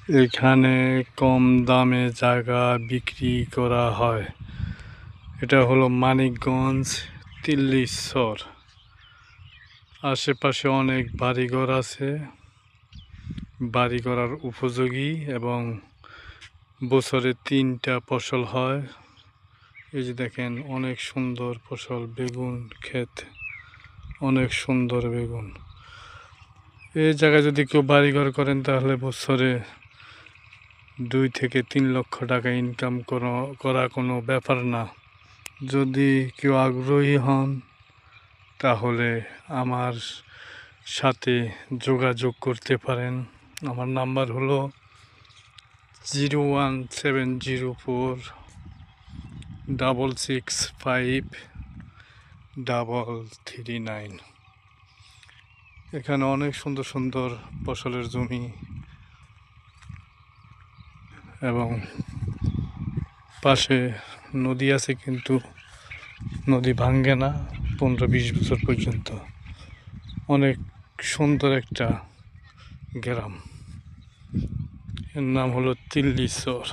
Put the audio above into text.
এখানে কম দামে জায়গা বিক্রি করা হয়। এটা হলো মানিকগঞ্জ তিল্লিশ্বর। আশেপাশে অনেক বাড়িঘর আছে, বাড়ি করার উপযোগী, এবং বছরে 3টা ফসল হয়। এই যে দেখেন অনেক সুন্দর ফসল, বেগুন ক্ষেত, অনেক সুন্দর বেগুন। এই জায়গায় যদি কেউ বাড়িঘর করেন তাহলে বছরে 2 থেকে 3 লক্ষ টাকা ইনকাম করা কোনো ব্যাপার না। যদি কেউ আগ্রহী হন তাহলে আমার সাথে যোগাযোগ করতে পারেন। আমার নাম্বার হলো 01704665339। এখানে অনেক সুন্দর সুন্দর ফসলের জমি এবং পাশে নদী আছে, কিন্তু নদী ভাঙ্গে না 15-20 বছর পর্যন্ত। অনেক সুন্দর একটা গ্রাম, এর নাম হলো তিল্লিশ্বর।